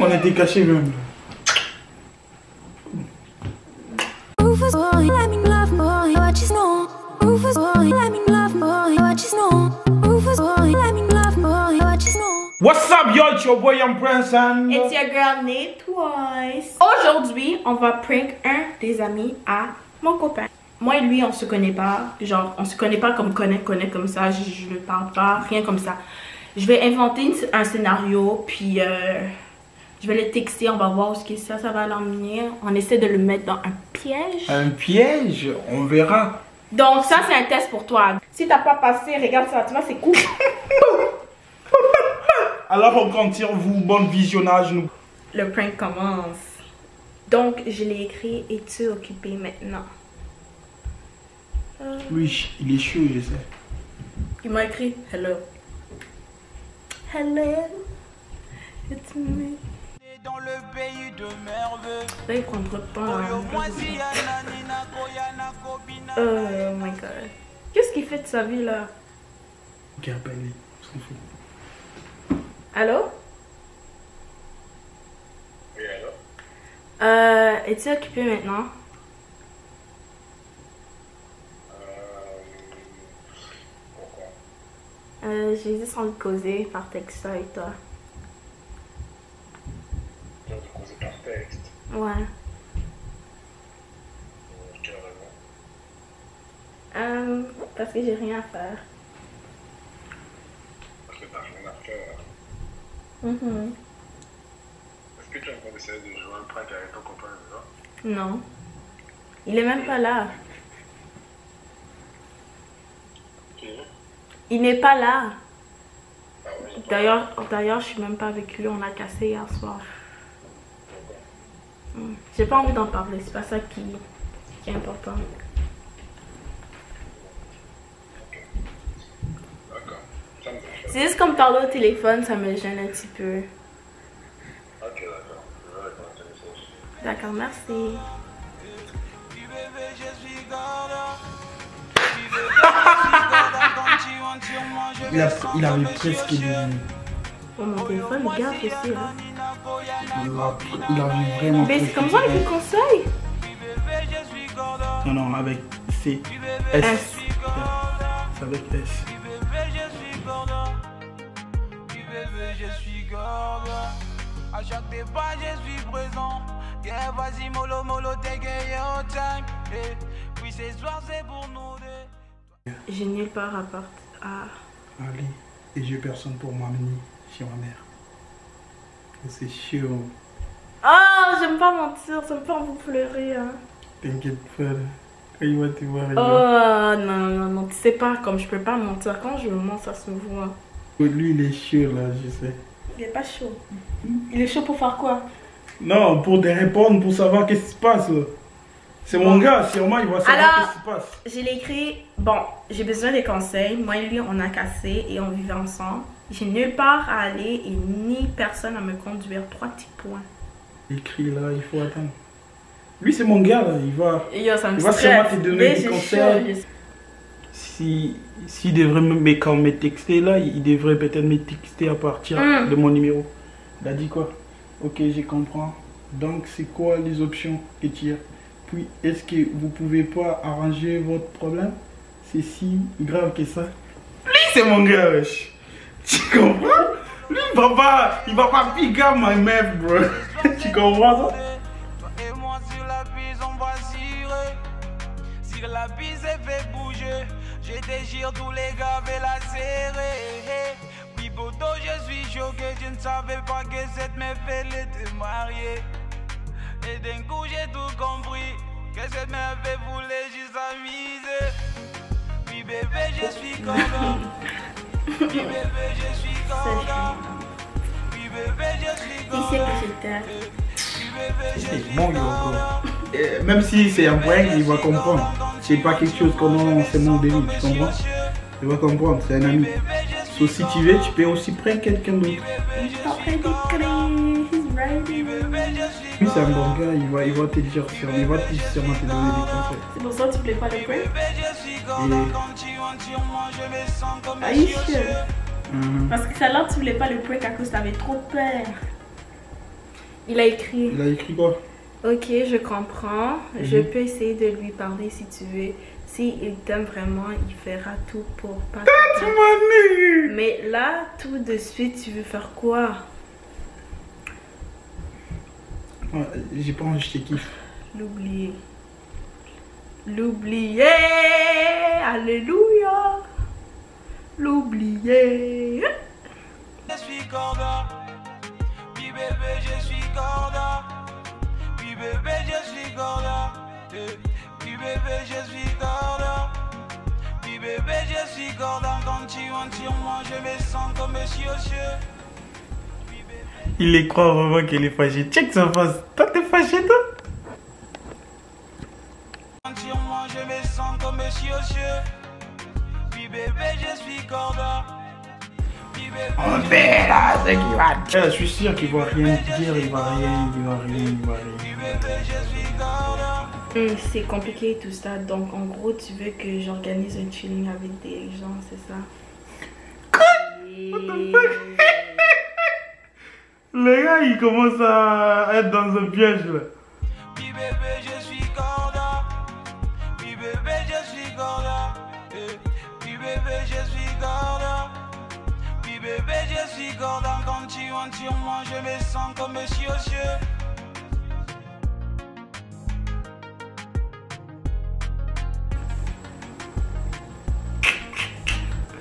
On était cachés même. What's up, yo? It's your boy Young Prince and it's your girl Nate Twice. Aujourd'hui, on va prank un des amis à mon copain. Moi et lui, on se connaît pas. Genre, on se connaît pas comme connaît comme ça. Je ne parle pas, rien comme ça. Je vais inventer un scénario, puis je vais le texter. On va voir où ça va l'emmener. On essaie de le mettre dans un piège. un piège, on verra. Donc ça, c'est un test pour toi. Si t'as pas passé, regarde ça, tu vois, c'est cool. Alors on compte sur vous, bon visionnage. Nous. Le prank commence. Donc, je l'ai écrit. Es-tu occupé maintenant? Oui, il est chaud, je sais. Il m'a écrit hello. Hello. It's me. Dans le pays de merveille. Là, il comprend pas. Oh my god. Qu'est-ce qu'il fait de sa vie là? Ok, appelle-les, on s'en fout. Allô? Oui, allô? Es-tu occupé maintenant? Pourquoi? J'ai juste envie de causer par texte avec toi. Tu as causé par texte. Ouais. Quelle raison? Parce que j'ai rien à faire. Parce que t'as rien à faire. Mhm. Est-ce que tu es en train d'essayer de jouer un prank avec ton copain, c'est ça? Non. Il est même pas là. Qui? Il n'est pas là. Ah oui. D'ailleurs, je suis même pas avec lui. On a cassé hier soir. J'ai pas envie d'en parler. C'est pas ça qui est important. D'accord. Ça me dérange. C'est juste comme parler au téléphone, ça me gêne un petit peu. Ok, d'accord. Je vais répondre à tes messages. D'accord, merci. Il avait presque dit. Oh, mon téléphone, il gaffe aussi là. Il avait vraiment. Mais c'est comme ça avec le conseil. Non, non, avec C. S. C'est avec S. Je suis gorda. À chaque débat, je suis présent. Yeah, vas-y, mollo, take your time. Et puis ce soir, c'est pour nous deux. J'ai nulle part à part. Ah. Allez, et j'ai personne pour m'amener chez ma mère. C'est chaud. Oh, j'aime pas mentir, j'aime pas vous pleurer. Hein. T'inquiète pas, là. Quand il va te voir, il va. Oh, non, tu sais pas, comme je peux pas mentir. Quand je mens, ça se voit. Lui, il est chaud, là, je sais. Il est pas chaud. Il est chaud pour faire quoi? Non, pour te répondre, pour savoir qu'est-ce qui se passe, là. C'est mon gars, sûrement, il va savoir Alors, qu'est-ce qui se passe. Je l'ai écrit, bon, j'ai besoin des conseils. Moi et lui, on a cassé et on vivait ensemble. J'ai nulle part à aller et ni personne à me conduire. 3 petits points. Écrit là, il faut attendre. Lui, c'est mon gars, là, il va Ça me sûrement stresse. te donner Mais des c'est conseils. chaud. S'il devrait quand me texter là, il devrait peut-être me texter à partir de mon numéro. Il a dit quoi? Ok, je comprends. Donc, c'est quoi les options que tu as? Puis, est-ce que vous pouvez pas arranger votre problème? C'est si grave que ça. Lui, c'est mon gars, wesh. Tu comprends? Lui, il va pas pick up my meuf, bro. Tu comprends ça? Et moi sur la piste, on va cirer. Si la piste est fait bouger, je dégire tous les gars et la serrer. Oui, Bodo, je suis choqué, je ne savais pas que cette meuf elle était mariée. Et d'un coup, j'ai tout compris, que cette meuf elle voulait juste s'amuser. Oui, bébé, je suis content. Oui, bébé, je suis content. Oui, bébé, je suis Il sait content. que j'étais. C'est bon, même si c'est un prank, il va comprendre. C'est pas quelque chose comme c'est mon délire, tu comprends? Il va comprendre, c'est un ami. So, si tu veux, tu peux aussi prendre quelqu'un d'autre. Il est en train d'écrire. He's writing. Lui, c'est un bon gars, il va te dire, il va sûrement te donner des conseils. C'est pour ça que tu plais pas le prank? Et... Are you sure? Parce que celle-là, tu voulais pas le prank à cause que t'avais trop peur. Il a écrit. Il a écrit quoi? Ok, je comprends. Je peux essayer de lui parler si tu veux. S'il t'aime vraiment, il fera tout pour pas. That's money! Mais là, tout de suite, tu veux faire quoi? Ouais, j'ai pas envie, je te kiffe. L'oublier. L'oublier. Alléluia. L'oublier. Je suis corda. Oui bébé, je suis corda. Oui bébé, je suis corda. Oui bébé, je suis corda. Oui bébé, je suis corda. Quand tu entres sur moi, je me sens comme monsieur Osieux. Il les croit vraiment qu'elle est fâchée. Check sa face. Toi, t'es fâché, toi? Sur moi, je me sens comme monsieur Osieux. Oui bébé, je suis corda. Oui bébé, On verra ce qu'il va dire. Je suis sûr qu'il va rien dire, il va rien. oui bébé, je suis corda. C'est compliqué tout ça. Donc, en gros, tu veux que j'organise un chilling avec des gens, c'est ça? Quoi? Le gars, il commence à être dans un piège, là. Oui bébé, je suis corda. Oui bébé, je suis corda. Oui bébé, je suis corda. Oui bébé, je suis corda. Quand tu entres sur moi, je me sens comme monsieur Osieux.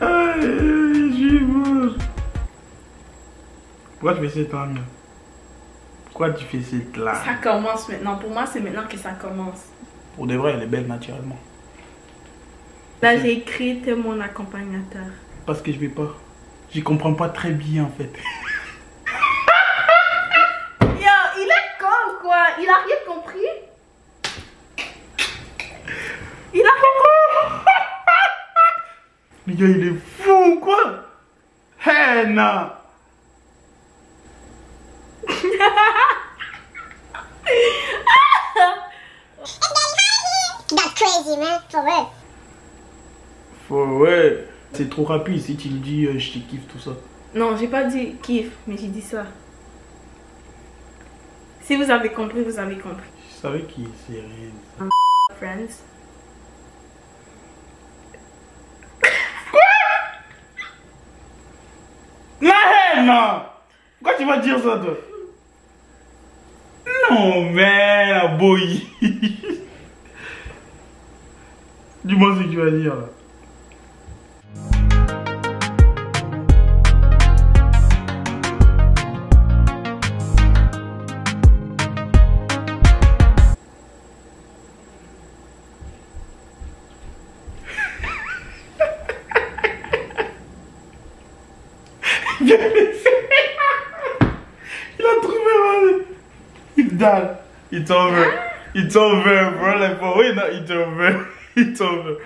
Aïe, je suis mort. Pourquoi tu fais cette là? Pourquoi tu fais cette là? Ça commence maintenant. Pour moi, c'est maintenant que ça commence. Pour de vrai, elle est belle naturellement. Là, j'ai écrit t'es mon accompagnateur. Parce que je vais pas. Je comprends pas très bien en fait. Yo, il est con quoi? Il a rien compris? Il a rien compris? Le gars, il est fou quoi? Hey, non! That's crazy, man. For real. Ouais. C'est trop rapide si tu lui dis je te kiffe tout ça. Non, j'ai pas dit kiff, mais j'ai dit ça. Si vous avez compris, vous avez compris. Je savais qu'il c'est rien. Friends. La haine! Pourquoi tu vas dire ça toi? Non mais la boy. Dis-moi ce que tu vas dire là. Il a trouvé. It's done. It's over. It's over, bro. Like, for real, no, it's over. It's over.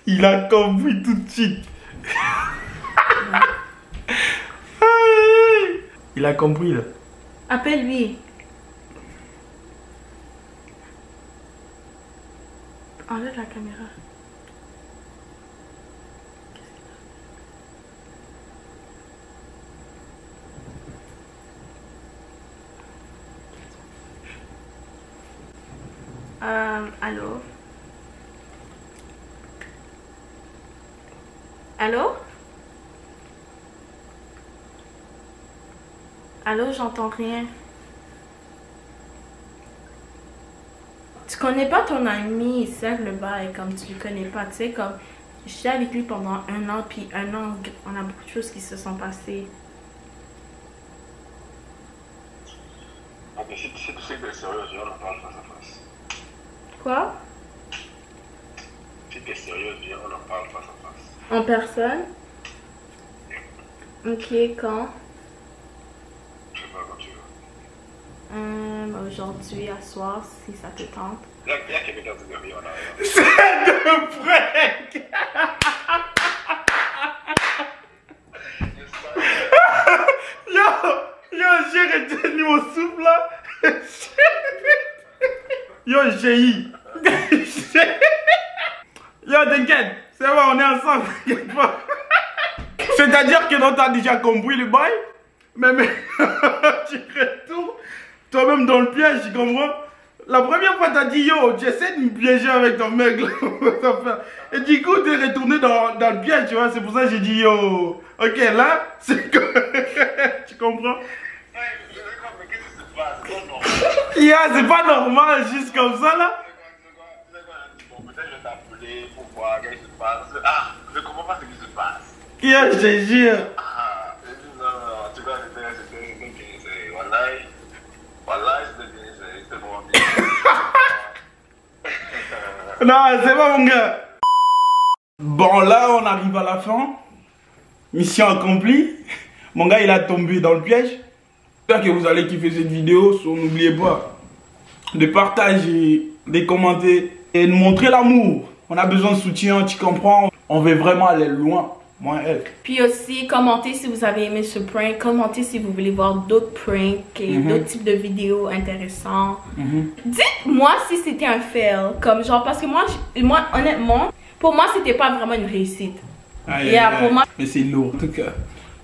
Il a compris tout de suite. Il a compris là. Appelle-lui. Enlève la caméra. Allô? Allô? Allô, j'entends rien. Tu connais pas ton ami, serve le bail comme tu le connais pas. Tu sais, comme j'étais avec lui pendant 1 an, puis 1 an, on a beaucoup de choses qui se sont passées. Ok, si tu sais que t'es sérieux, viens, on en parle face à face. Quoi? Si t'es sérieux, viens, on en parle face à face. En personne? Ok, quand? Je sais pas quand tu veux. Aujourd'hui, à soir, si ça te tente. Il y a quelqu'un qui dit rien en arrière. C'est de break. Yo, j'ai retenu mon souffle là. Yo, j'ai eu. Yo, t'inquiète. C'est bon, on est ensemble. T'inquiète pas. C'est-à-dire que non, t'as déjà compris le bail. Mais tu retournes. Toi-même. même dans le piège, tu comprends? La première fois, t'as dit, yo, tu essaies de me piéger avec ton mec, là. Et du coup, t'es retourné dans le piège, tu vois. C'est pour ça que j'ai dit, yo, ok, là, c'est quoi? Tu comprends? C'est pas normal, juste comme ça, là. Bon, peut-être je t'appelais pour voir qu'est-ce qui se passe. Ah, je comprends pas ce qui se passe. Je te jure. Ah, non, en tout cas, c'était bien. Voilà, c'était vraiment bien. Non, c'est pas mon gars. Bon, là, on arrive à la fin. Mission accomplie. Mon gars, il a tombé dans le piège. J'espère que vous allez kiffer cette vidéo. N'oubliez pas de partager, de commenter et de montrer l'amour. On a besoin de soutien, tu comprends? On veut vraiment aller loin. Moi, elle. Puis aussi, commentez si vous avez aimé ce prank. Commentez si vous voulez voir d'autres pranks et d'autres types de vidéos intéressants. Dites-moi si c'était un fail. Comme genre, parce que moi honnêtement, pour moi, c'était pas vraiment une réussite. Pour moi... Mais c'est lourd, en tout cas.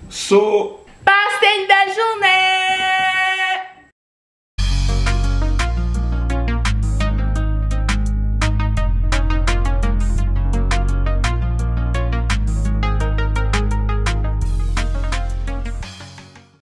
Passez une belle journée!